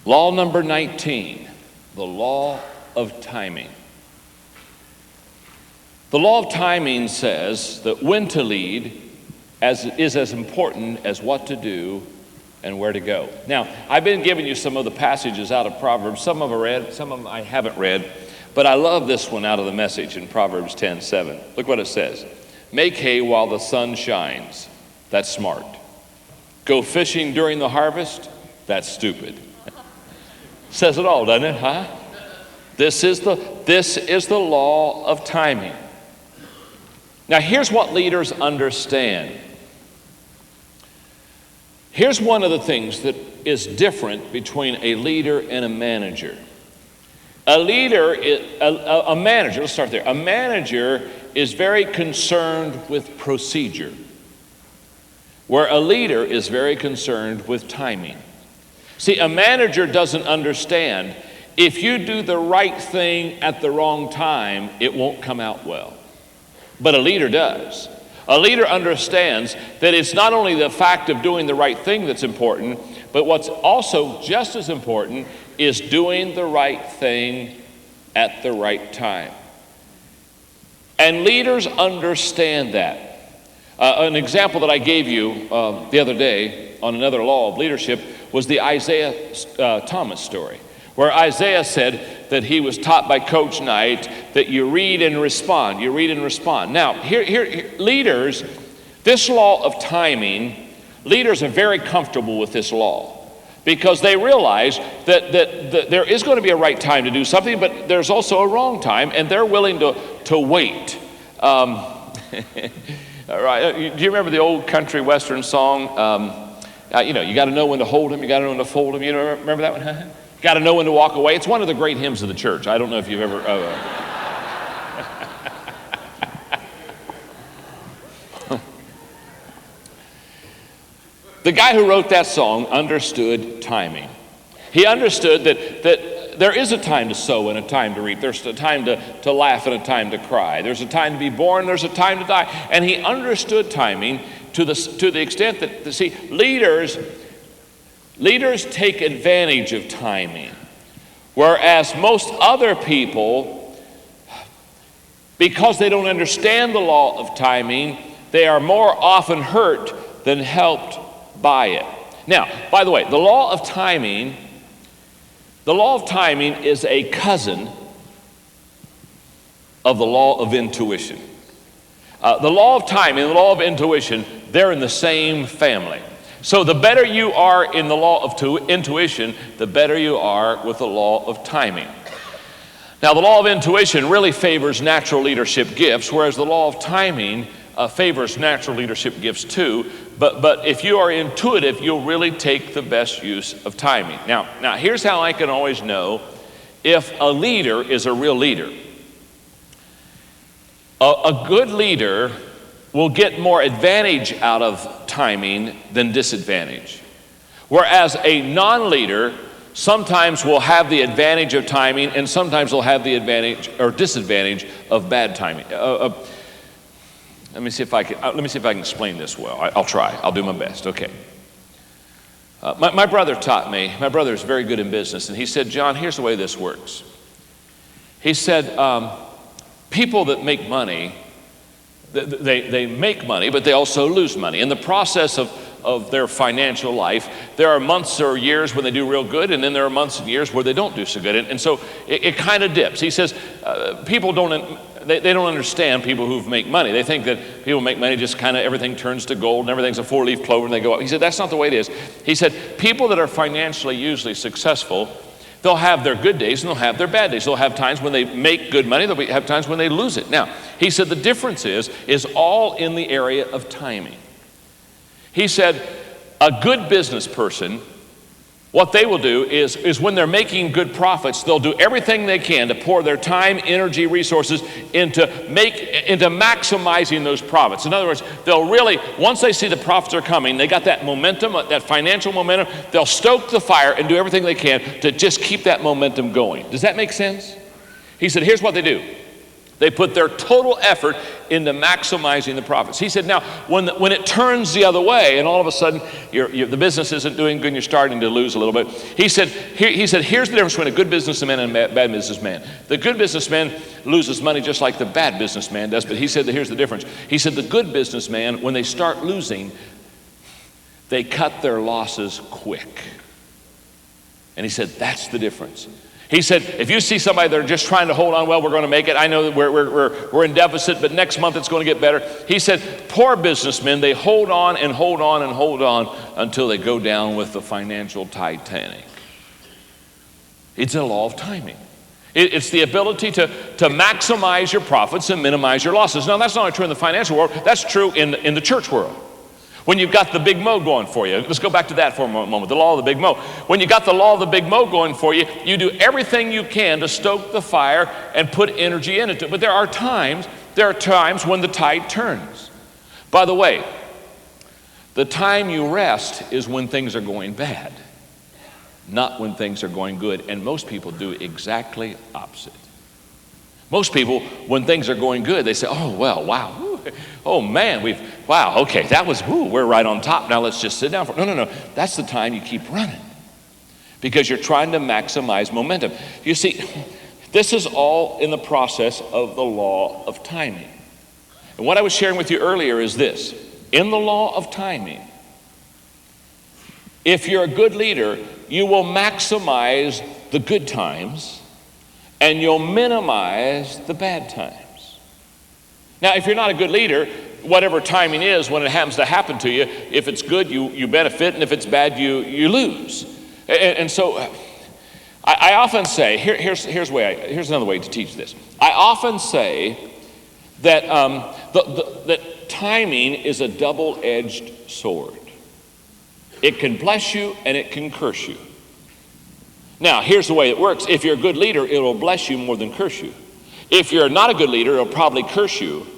Law number 19, the law of timing. The law of timing says that when to lead is as important as what to do and where to go. Now, I've been giving you some of the passages out of Proverbs. Some of them I read, some of them I haven't read, but I love this one out of the Message in Proverbs 10:7. Look what it says. Make hay while the sun shines. That's smart. Go fishing during the harvest. That's stupid. Says it all, doesn't it, huh? This is the law of timing. Now, here's what leaders understand. Here's one of the things that is different between a leader and a manager. A manager, let's start there. A manager is very concerned with procedure, where a leader is very concerned with timing. See, a manager doesn't understand if you do the right thing at the wrong time, it won't come out well. But a leader does. A leader understands that it's not only the fact of doing the right thing that's important, but what's also just as important is doing the right thing at the right time. And leaders understand that. An example that I gave you the other day on another law of leadership was the Isaiah Thomas story, where Isaiah said that he was taught by Coach Knight that you read and respond, you read and respond. Now, here leaders, this law of timing, leaders are very comfortable with this law because they realize that there is going to be a right time to do something, but there's also a wrong time, and they're willing to wait. All right, do you remember the old country western song? You got to know when to hold them, you got to know when to fold them. You remember that one? Got to know when to walk away. It's one of the great hymns of the church. I don't know if you've ever. The guy who wrote that song understood timing. He understood that there is a time to sow and a time to reap. There's a time to laugh and a time to cry. There's a time to be born. There's a time to die. And he understood timing to the extent that, see, leaders take advantage of timing, whereas most other people, because they don't understand the law of timing, they are more often hurt than helped by it. Now, by the way, the law of timing is a cousin of the law of intuition. The law of timing and the law of intuition, they're in the same family. So the better you are in the law of intuition, the better you are with the law of timing. Now, the law of intuition really favors natural leadership gifts, whereas the law of timing favors natural leadership gifts too. But if you are intuitive, you'll really take the best use of timing. Now here's how I can always know if a leader is a real leader. A good leader will get more advantage out of timing than disadvantage. Whereas a non-leader sometimes will have the advantage of timing and sometimes will have the advantage or disadvantage of bad timing. Let me see if I can explain this well. I'll try. I'll do my best. Okay. My brother taught me. My brother is very good in business, and he said, John, here's the way this works. He said, people that make money, they make money, but they also lose money. In the process of their financial life, there are months or years when they do real good, and then there are months and years where they don't do so good. And so it kind of dips. He says, people don't understand people who make money. They think that people make money, just kind of everything turns to gold and everything's a four-leaf clover and they go up. He said, that's not the way it is. He said, people that are financially usually successful, they'll have their good days and they'll have their bad days. They'll have times when they make good money, they'll have times when they lose it. Now, he said the difference is all in the area of timing. He said, a good business person, what they will do is when they're making good profits, they'll do everything they can to pour their time, energy, resources into maximizing those profits. In other words, they'll really, once they see the profits are coming, they got that momentum, that financial momentum, they'll stoke the fire and do everything they can to just keep that momentum going. Does that make sense? He said, here's what they do. They put their total effort into maximizing the profits. He said, now, when it turns the other way, and all of a sudden the business isn't doing good and you're starting to lose a little bit, he said, here's the difference between a good businessman and a bad businessman. The good businessman loses money just like the bad businessman does, but he said that here's the difference. He said the good businessman, when they start losing, they cut their losses quick. And he said, that's the difference. He said, if you see somebody that are just trying to hold on, well, we're going to make it. I know that we're in deficit, but next month it's going to get better. He said, poor businessmen, they hold on and hold on and hold on until they go down with the financial Titanic. It's a law of timing. It's the ability to maximize your profits and minimize your losses. Now, that's not only true in the financial world, that's true in the church world. When you've got the big mo going for you. Let's go back to that for a moment, the law of the big mo. When you got the law of the big mo going for you, you do everything you can to stoke the fire and put energy into it. But there are times when the tide turns. By the way, the time you rest is when things are going bad, not when things are going good. And most people do exactly opposite. Most people, when things are going good, they say, oh, well, wow. Oh man, wow, okay, that was, we're right on top. Now let's just sit down. No. That's the time you keep running because you're trying to maximize momentum. You see, this is all in the process of the law of timing. And what I was sharing with you earlier is this. In the law of timing, if you're a good leader, you will maximize the good times and you'll minimize the bad times. Now, if you're not a good leader, whatever timing is, when it happens to happen to you, if it's good, you benefit, and if it's bad, you lose. And so I often say, here's another way to teach this. I often say that, that timing is a double-edged sword. It can bless you and it can curse you. Now, here's the way it works. If you're a good leader, it will bless you more than curse you. If you're not a good leader, it'll probably curse you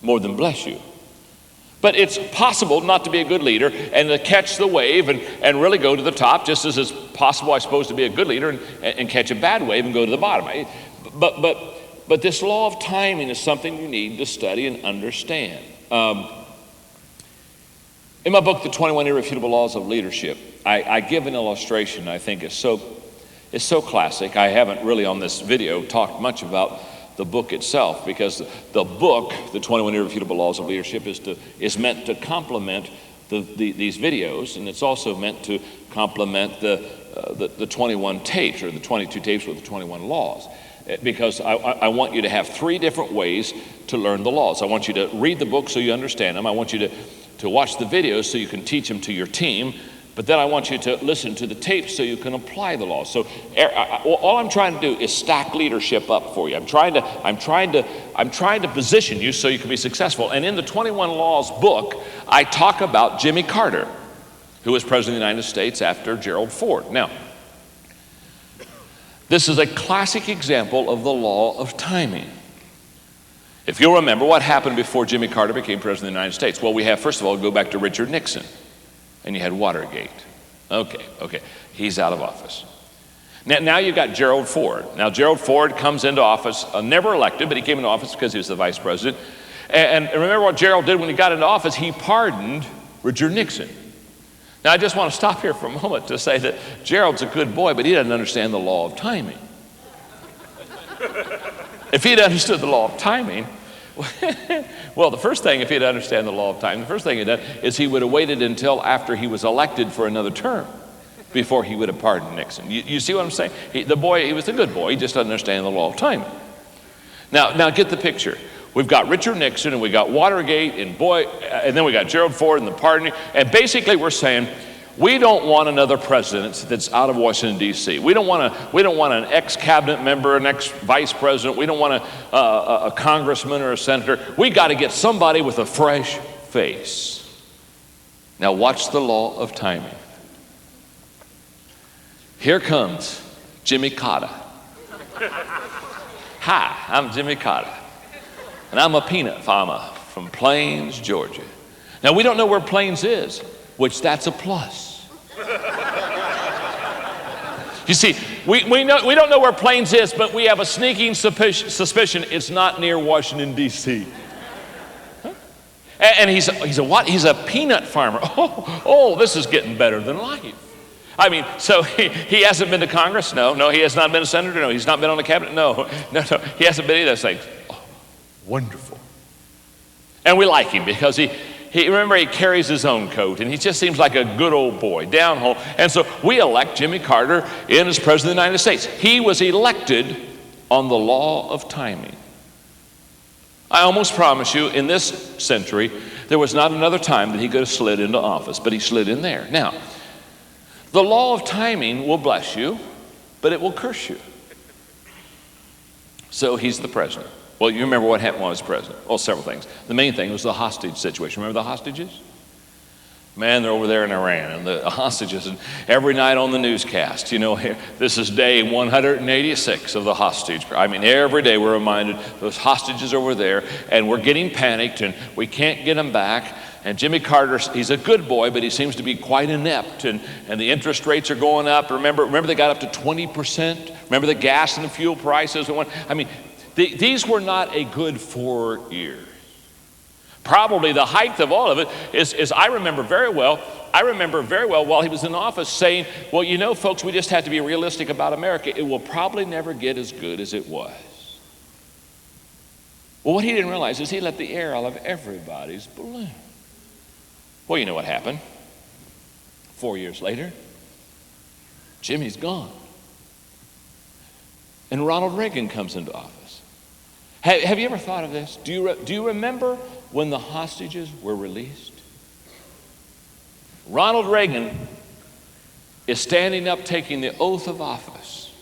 more than bless you. But it's possible not to be a good leader and to catch the wave and really go to the top, just as it's possible, I suppose, to be a good leader and catch a bad wave and go to the bottom. But this law of timing is something you need to study and understand. In my book, The 21 Irrefutable Laws of Leadership, I give an illustration I think is so classic. I haven't really on this video talked much about the book itself because the book, The 21 Irrefutable Laws of Leadership, is meant to complement these videos, and it's also meant to complement the 21 tapes or the 22 tapes with the 21 laws. Because I want you to have three different ways to learn the laws. I want you to read the book so you understand them. I want you to watch the videos so you can teach them to your team. But then I want you to listen to the tapes so you can apply the laws. So all I'm trying to do is stack leadership up for you. I'm trying to position you so you can be successful. And in the 21 Laws book, I talk about Jimmy Carter, who was president of the United States after Gerald Ford. Now, this is a classic example of the law of timing. If you'll remember what happened before Jimmy Carter became president of the United States. Well, we have, first of all, go back to Richard Nixon. And you had Watergate. Okay, he's out of office. Now you've got Gerald Ford. Now Gerald Ford comes into office, never elected, but he came into office because he was the vice president. And remember what Gerald did when he got into office? He pardoned Richard Nixon. Now I just want to stop here for a moment to say that Gerald's a good boy, but he doesn't understand the law of timing. If he'd understood the law of timing, well, the first thing, if he'd understand the law of time, the first thing he'd done is he would have waited until after he was elected for another term before he would have pardoned Nixon. You see what I'm saying? He was a good boy. He just doesn't understand the law of timing. Now get the picture. We've got Richard Nixon and we got Watergate and then we got Gerald Ford and the pardoning. And basically we're saying, we don't want another president that's out of Washington, D.C. We don't want an ex-cabinet member, an ex-vice president. We don't want a congressman or a senator. We got to get somebody with a fresh face. Now watch the law of timing. Here comes Jimmy Carter. Hi, I'm Jimmy Carter, and I'm a peanut farmer from Plains, Georgia. Now we don't know where Plains is, which that's a plus. You see, we don't know where Plains is, but we have a sneaking suspicion it's not near Washington, D.C. And he's a what? He's a peanut farmer. Oh, this is getting better than life. I mean, so he hasn't been to Congress? No, he has not been a senator? No, he's not been on the cabinet? No, he hasn't been any of those things. Oh, wonderful. And we like him because he remember, he carries his own coat, and he just seems like a good old boy, down home. And so we elect Jimmy Carter in as President of the United States. He was elected on the law of timing. I almost promise you, in this century, there was not another time that he could have slid into office, but he slid in there. Now, the law of timing will bless you, but it will curse you. So he's the president. Well, you remember what happened while he was president. Well, several things. The main thing was the hostage situation. Remember the hostages? Man, they're over there in Iran, and the hostages, and every night on the newscast, this is day 186 of the hostage. I mean, every day we're reminded those hostages over there, and we're getting panicked, and we can't get them back. And Jimmy Carter, he's a good boy, but he seems to be quite inept, and the interest rates are going up. Remember they got up to 20%? Remember the gas and the fuel prices? I mean, these were not a good 4 years. Probably the height of all of it is I remember very well while he was in office saying, well, folks, we just have to be realistic about America. It will probably never get as good as it was. Well, what he didn't realize is he let the air out of everybody's balloon. Well, you know what happened? 4 years later, Jimmy's gone. And Ronald Reagan comes into office. Have you ever thought of this? Do you remember when the hostages were released? Ronald Reagan is standing up taking the oath of office,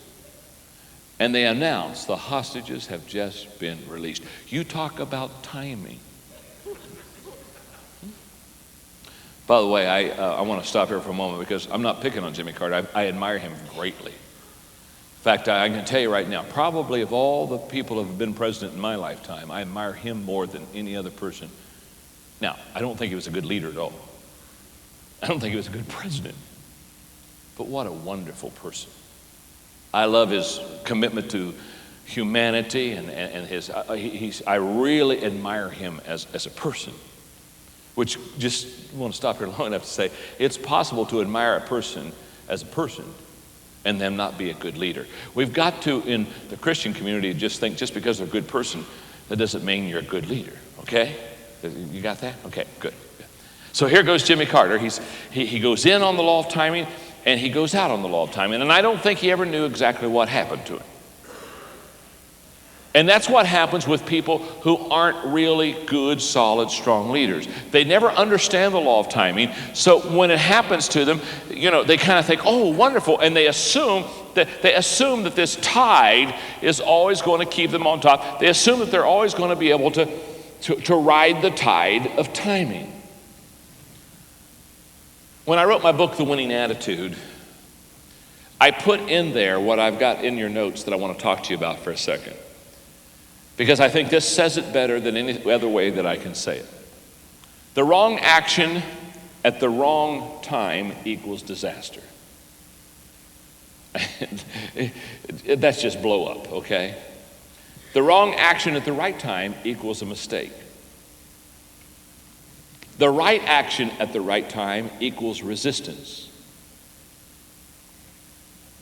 and they announce the hostages have just been released. You talk about timing. By the way, I want to stop here for a moment because I'm not picking on Jimmy Carter. I admire him greatly. In fact, I can tell you right now, probably of all the people who have been president in my lifetime, I admire him more than any other person. Now, I don't think he was a good leader at all. I don't think he was a good president. But what a wonderful person. I love his commitment to humanity and his, I really admire him as a person. Which just want to stop here long enough to say, it's possible to admire a person as a person and them not be a good leader. We've got to, in the Christian community, just think just because they're a good person, that doesn't mean you're a good leader, okay? You got that? Okay, good. So here goes Jimmy Carter. He goes in on the law of timing, and he goes out on the law of timing, and I don't think he ever knew exactly what happened to him. And that's what happens with people who aren't really good, solid, strong leaders. They never understand the law of timing, so when it happens to them, they kind of think, oh, wonderful, and they assume that this tide is always going to keep them on top. They assume that they're always going to be able to ride the tide of timing. When I wrote my book, The Winning Attitude, I put in there what I've got in your notes that I want to talk to you about for a second. Because I think this says it better than any other way that I can say it. The wrong action at the wrong time equals disaster. That's just blow up, okay? The wrong action at the right time equals a mistake. The right action at the right time equals resistance.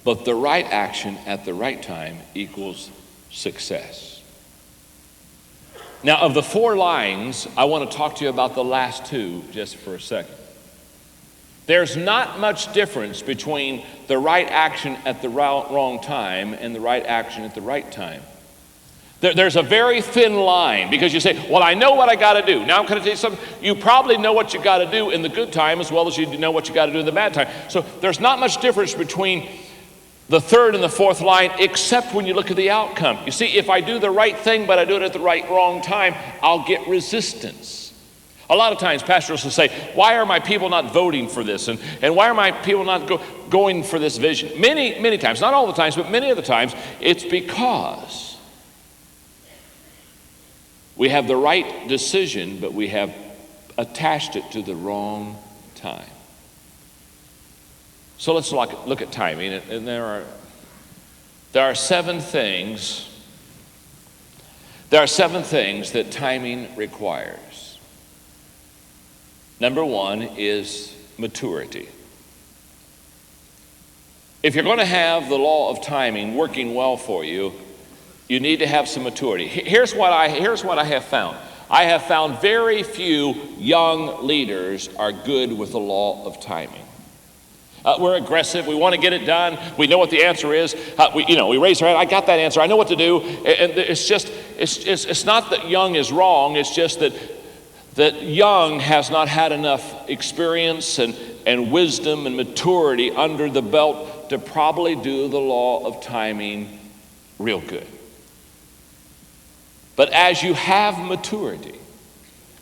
But the right action at the right time equals success. Now, of the 4 lines, I want to talk to you about the last 2 just for a second. There's not much difference between the right action at the wrong time and the right action at the right time. There's a very thin line because you say, well, I know what I got to do. Now I'm going to tell you something. You probably know what you got to do in the good time as well as you know what you got to do in the bad time. So there's not much difference between the 3rd and the 4th line, except when you look at the outcome. You see, if I do the right thing, but I do it at the wrong time, I'll get resistance. A lot of times pastors will say, why are my people not voting for this? And why are my people not going for this vision? Many times, not all the times, but many of the times, it's because we have the right decision, but we have attached it to the wrong time. So let's look at timing, and there are 7 things. There are 7 things that timing requires. Number 1 is maturity. If you're going to have the law of timing working well for you, you need to have some maturity. Here's what I have found. I have found very few young leaders are good with the law of timing. We're aggressive. We want to get it done. We know what the answer is. We raise our hand. I got that answer. I know what to do. And it's not that young is wrong. It's just that young has not had enough experience and wisdom and maturity under the belt to probably do the law of timing real good. But as you have maturity,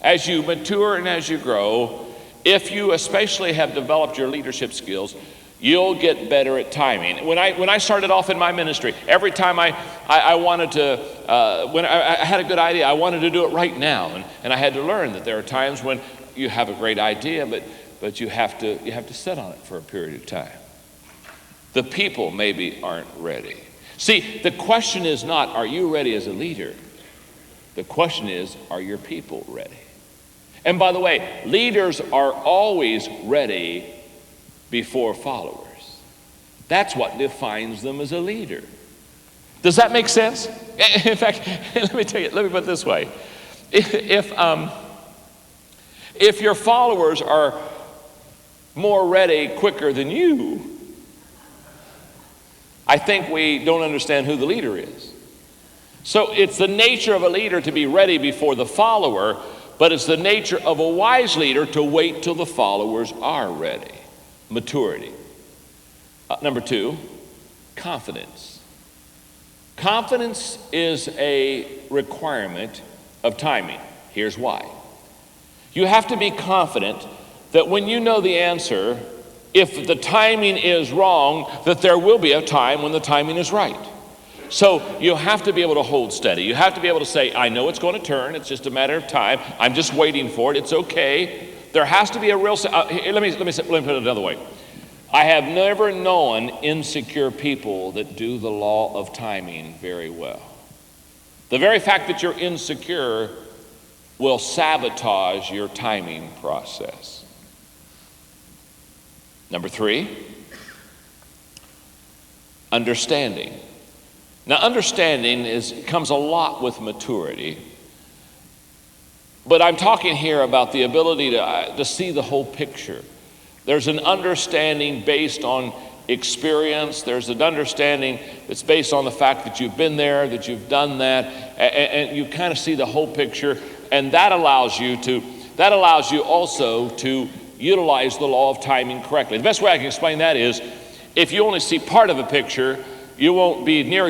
as you mature and as you grow, if you especially have developed your leadership skills, you'll get better at timing. When I started off in my ministry, every time I wanted to, when I had a good idea, I wanted to do it right now. And I had to learn that there are times when you have a great idea, but you have to sit on it for a period of time. The people maybe aren't ready. See, the question is not, are you ready as a leader? The question is, are your people ready? And by the way, leaders are always ready before followers. That's what defines them as a leader. Does that make sense? In fact, let me put it this way. If your followers are more ready quicker than you, I think we don't understand who the leader is. So it's the nature of a leader to be ready before the follower, but it's the nature of a wise leader to wait till the followers are ready. Maturity. Number 2, confidence. Confidence is a requirement of timing. Here's why. You have to be confident that when you know the answer, if the timing is wrong, that there will be a time when the timing is right. So you have to be able to hold steady. You have to be able to say, I know it's going to turn. It's just a matter of time. I'm just waiting for it. It's okay. There has to be a real, let me put it another way. I have never known insecure people that do the law of timing very well. The very fact that you're insecure will sabotage your timing process. Number 3, understanding. Now, understanding comes a lot with maturity, but I'm talking here about the ability to see the whole picture. There's an understanding based on experience. There's an understanding that's based on the fact that you've been there, that you've done that, and you kind of see the whole picture, and that allows you also to utilize the law of timing correctly. The best way I can explain that is, if you only see part of a picture, you won't be near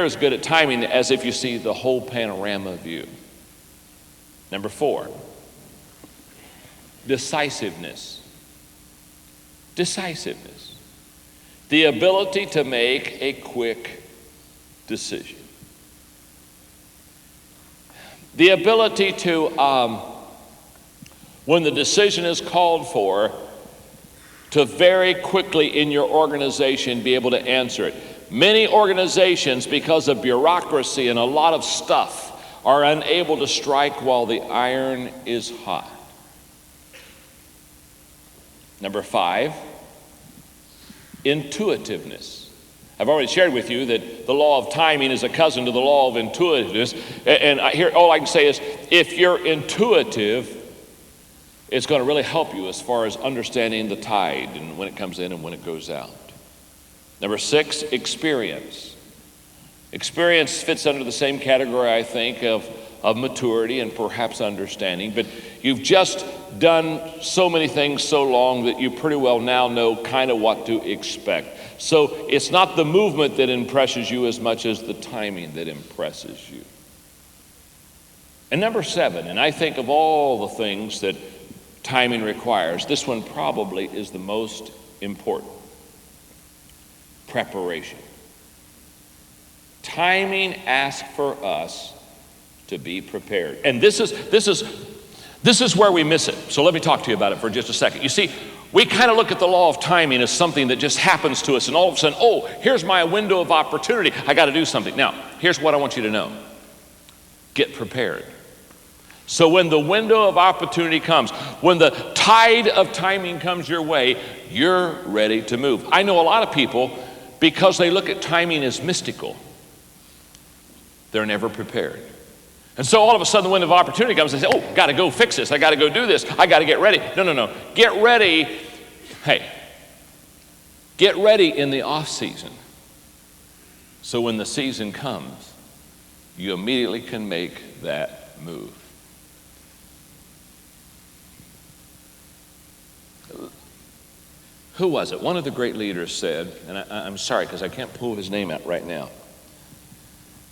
as good at timing as if you see the whole panorama view. Number 4, decisiveness. Decisiveness. The ability to make a quick decision. The ability to, when the decision is called for, to very quickly in your organization be able to answer it. Many organizations, because of bureaucracy and a lot of stuff, are unable to strike while the iron is hot. Number 5, intuitiveness. I've already shared with you that the law of timing is a cousin to the law of intuitiveness. And here, all I can say is, if you're intuitive, it's going to really help you as far as understanding the tide and when it comes in and when it goes out. Number 6, experience. Experience fits under the same category, I think, of maturity and perhaps understanding, but you've just done so many things so long that you pretty well now know kind of what to expect. So it's not the movement that impresses you as much as the timing that impresses you. And number 7, and I think of all the things that timing requires, this one probably is the most important. Preparation. Timing asks for us to be prepared. And this is where we miss it. So let me talk to you about it for just a second. You see, We kind of look at the law of timing as something that just happens to us, and all of a sudden, oh, here's my window of opportunity. I got to do something. Now, here's what I want you to know. Get prepared. So when the window of opportunity comes, when the tide of timing comes your way, you're ready to move. I know a lot of people, because they look at timing as mystical, they're never prepared. And so all of a sudden the window of opportunity comes and they say, oh, got to go fix this. I got to go do this. I got to get ready. No. Get ready. Hey, get ready in the off season. So when the season comes, you immediately can make that move. Who was it? One of the great leaders said, and I'm sorry because I can't pull his name out right now.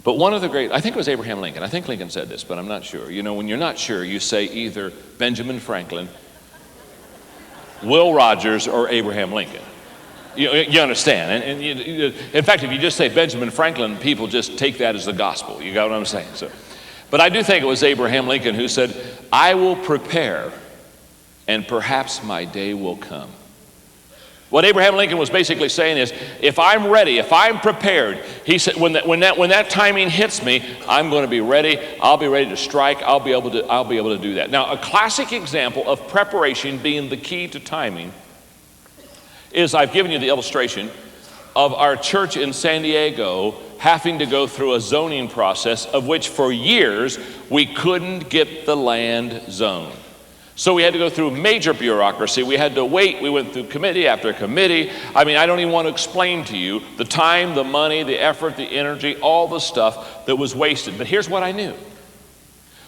But one of the great, I think it was Abraham Lincoln. I think Lincoln said this, but I'm not sure. You know, when you're not sure, you say either Benjamin Franklin, Will Rogers, or Abraham Lincoln. You understand? And in fact, if you just say Benjamin Franklin, people just take that as the gospel. You got what I'm saying? So, but I do think it was Abraham Lincoln who said, I will prepare, and perhaps my day will come. What Abraham Lincoln was basically saying is, if I'm ready, if I'm prepared, he said, when that timing hits me, I'm going to be ready. I'll be ready to strike. I'll be able to do that. Now, a classic example of preparation being the key to timing is, I've given you the illustration of our church in San Diego having to go through a zoning process of which for years we couldn't get the land zoned. So we had to go through major bureaucracy. We had to wait. We went through committee after committee. I mean, I don't even want to explain to you the time, the money, the effort, the energy, all the stuff that was wasted. But here's what I knew.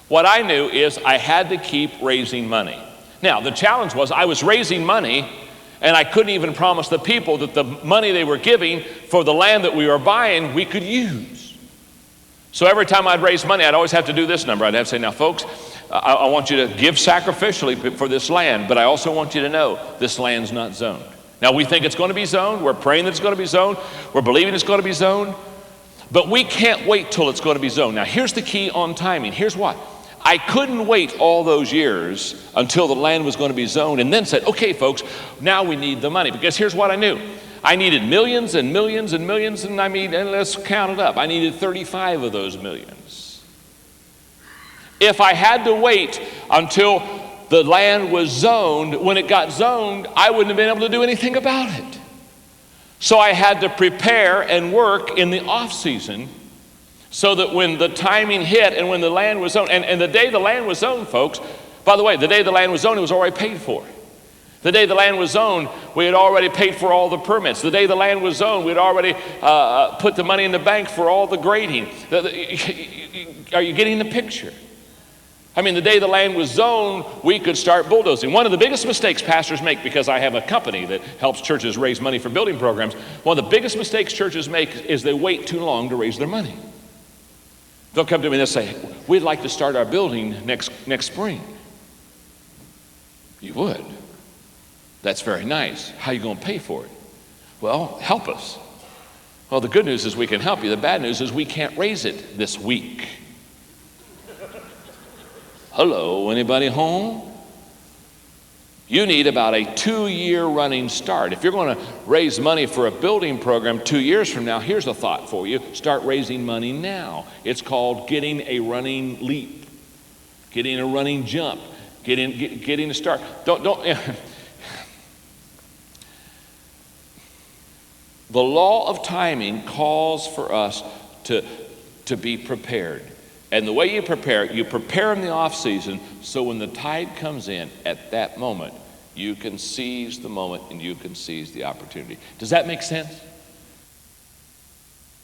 What I knew is I had to keep raising money. Now, the challenge was I was raising money, and I couldn't even promise the people that the money they were giving for the land that we were buying, we could use. So every time I'd raise money, I'd always have to do this number. I'd have to say, now, folks, I want you to give sacrificially for this land, but I also want you to know this land's not zoned. Now, we think it's going to be zoned. We're praying that it's going to be zoned. We're believing it's going to be zoned. But we can't wait till it's going to be zoned. Now, here's the key on timing. Here's what. I couldn't wait all those years until the land was going to be zoned and then said, okay, folks, now we need the money. Because here's what I knew. I needed millions and millions and millions, and and let's count it up. I needed 35 of those millions. If I had to wait until the land was zoned, when it got zoned, I wouldn't have been able to do anything about it. So I had to prepare and work in the off season so that when the timing hit and when the land was zoned, and the day the land was zoned, folks, by the way, the day the land was zoned, it was already paid for. The day the land was zoned, we had already paid for all the permits. The day the land was zoned, we had already put the money in the bank for all the grading. Are you getting the picture? I mean, the day the land was zoned, we could start bulldozing. One of the biggest mistakes pastors make, because I have a company that helps churches raise money for building programs, one of the biggest mistakes churches make is they wait too long to raise their money. They'll come to me and they'll say, we'd like to start our building next spring. You would? That's very nice. How are you going to pay for it? Well, help us. Well, the good news is we can help you. The bad news is we can't raise it this week. Hello, anybody home? You need about a 2-year running start. If you're going to raise money for a building program 2 years from now, here's a thought for you. Start raising money now. It's called getting a running leap, getting a running jump, getting a start. Don't. The law of timing calls for us to be prepared. And the way you prepare in the off season, so when the tide comes in, at that moment, you can seize the moment and you can seize the opportunity. Does that make sense?